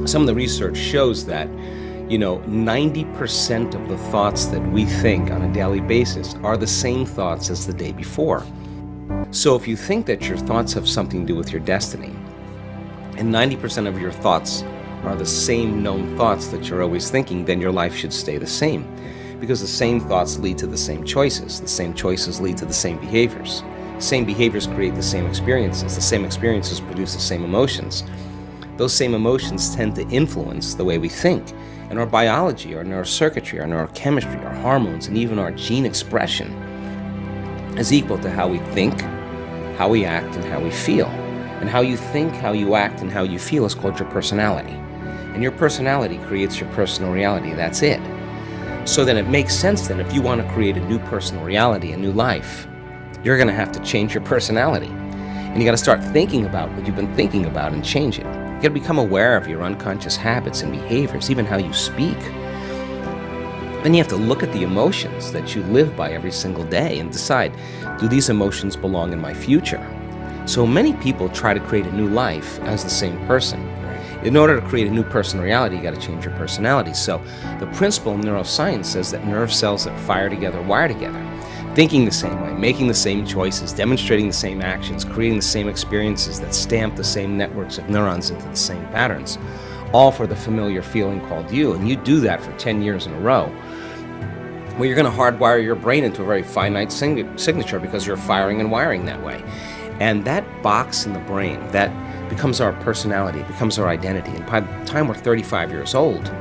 Some of the research shows that 90% of the thoughts that we think on a daily basis are the same thoughts as the day before. So if you think that your thoughts have something to do with your destiny, and 90% of your thoughts are the same known thoughts that you're always thinking, then your life should stay the same. Because the same thoughts lead to the same choices. The same choices lead to the same behaviors. The same behaviors create the same experiences. The same experiences produce the same emotions. Those same emotions tend to influence the way we think. And our biology, our neurocircuitry, our neurochemistry, our hormones, and even our gene expression is equal to how we think, how we act, and how we feel. And how you think, how you act, and how you feel is called your personality. And your personality creates your personal reality. That's it. So then it makes sense then if you want to create a new personal reality, a new life, you're going to have to change your personality. And you got to start thinking about what you've been thinking about and change it. You got to become aware of your unconscious habits and behaviors, even how you speak. Then you have to look at the emotions that you live by every single day and decide, do these emotions belong in my future? So many people try to create a new life as the same person. In order to create a new personal reality, you got to change your personality. So the principle in neuroscience says that nerve cells that fire together wire together. Thinking the same way, making the same choices, demonstrating the same actions, creating the same experiences that stamp the same networks of neurons into the same patterns, all for the familiar feeling called you. And you do that for 10 years in a row. Well, you're going to hardwire your brain into a very finite signature because you're firing and wiring that way. And that box in the brain, that becomes our personality, becomes our identity. And by the time we're 35 years old,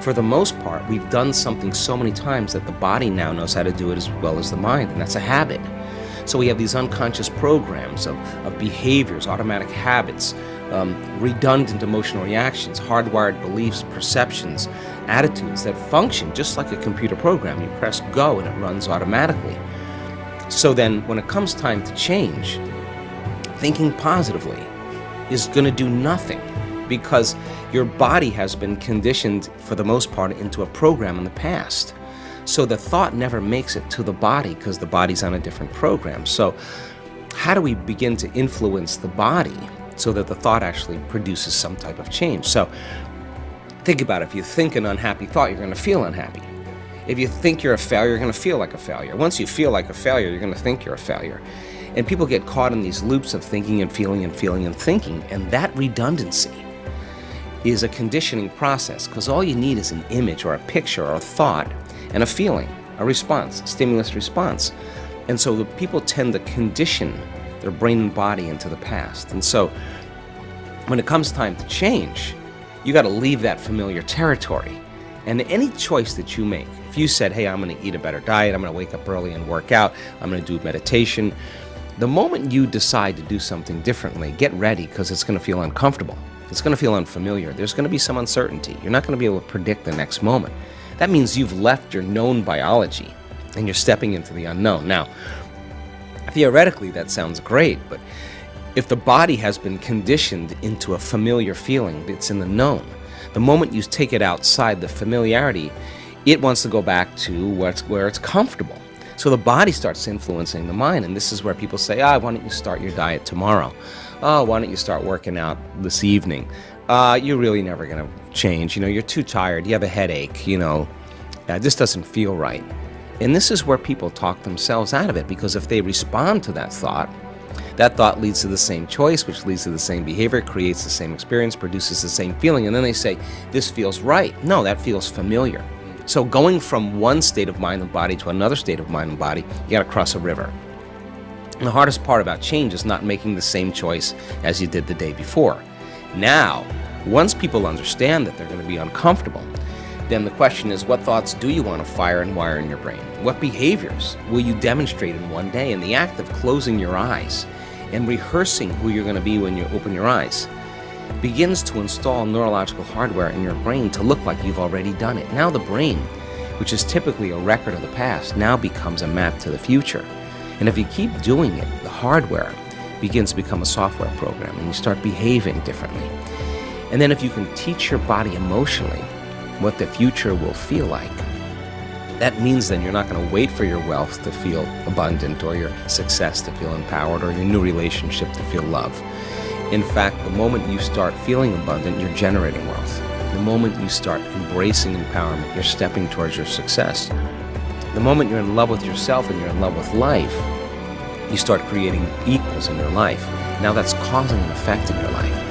for the most part, we've done something so many times that the body now knows how to do it as well as the mind, and that's a habit. So we have these unconscious programs of behaviors, automatic habits, redundant emotional reactions, hardwired beliefs, perceptions, attitudes that function just like a computer program. You press go and it runs automatically. So then when it comes time to change, thinking positively is going to do nothing because your body has been conditioned for the most part into a program in the past. So the thought never makes it to the body because the body's on a different program. So how do we begin to influence the body so that the thought actually produces some type of change? So think about it. If you think an unhappy thought, you're going to feel unhappy. If you think you're a failure, you're going to feel like a failure. Once you feel like a failure, you're going to think you're a failure. And people get caught in these loops of thinking and feeling and feeling and thinking. And that redundancy is a conditioning process because all you need is an image or a picture or a thought and a feeling, a response, a stimulus response. And so the people tend to condition their brain and body into the past. And so when it comes time to change, you got to leave that familiar territory. And any choice that you make, if you said, hey, I'm going to eat a better diet, I'm going to wake up early and work out, I'm going to do meditation, the moment you decide to do something differently, get ready because it's going to feel uncomfortable. It's going to feel unfamiliar. There's going to be some uncertainty. You're not going to be able to predict the next moment. That means you've left your known biology and you're stepping into the unknown. Now, theoretically, that sounds great, but if the body has been conditioned into a familiar feeling that's in the known, the moment you take it outside the familiarity, it wants to go back to where it's comfortable. So the body starts influencing the mind, and this is where people say, why don't you start your diet tomorrow? Oh, why don't you start working out this evening? You're really never going to change. You're too tired. You have a headache. This doesn't feel right. And this is where people talk themselves out of it, because if they respond to that thought leads to the same choice, which leads to the same behavior, creates the same experience, produces the same feeling, and then they say, this feels right. No, that feels familiar. So going from one state of mind and body to another state of mind and body, you got to cross a river. And the hardest part about change is not making the same choice as you did the day before. Now, once people understand that they're going to be uncomfortable, then the question is, what thoughts do you want to fire and wire in your brain? What behaviors will you demonstrate in one day? And the act of closing your eyes and rehearsing who you're going to be when you open your eyes begins to install neurological hardware in your brain to look like you've already done it. Now the brain, which is typically a record of the past, now becomes a map to the future. And if you keep doing it, the hardware begins to become a software program and you start behaving differently. And then if you can teach your body emotionally what the future will feel like, that means then you're not going to wait for your wealth to feel abundant or your success to feel empowered or your new relationship to feel love. In fact, the moment you start feeling abundant, you're generating wealth. The moment you start embracing empowerment, you're stepping towards your success. The moment you're in love with yourself and you're in love with life, you start creating equals in your life. Now that's causing an effect in your life.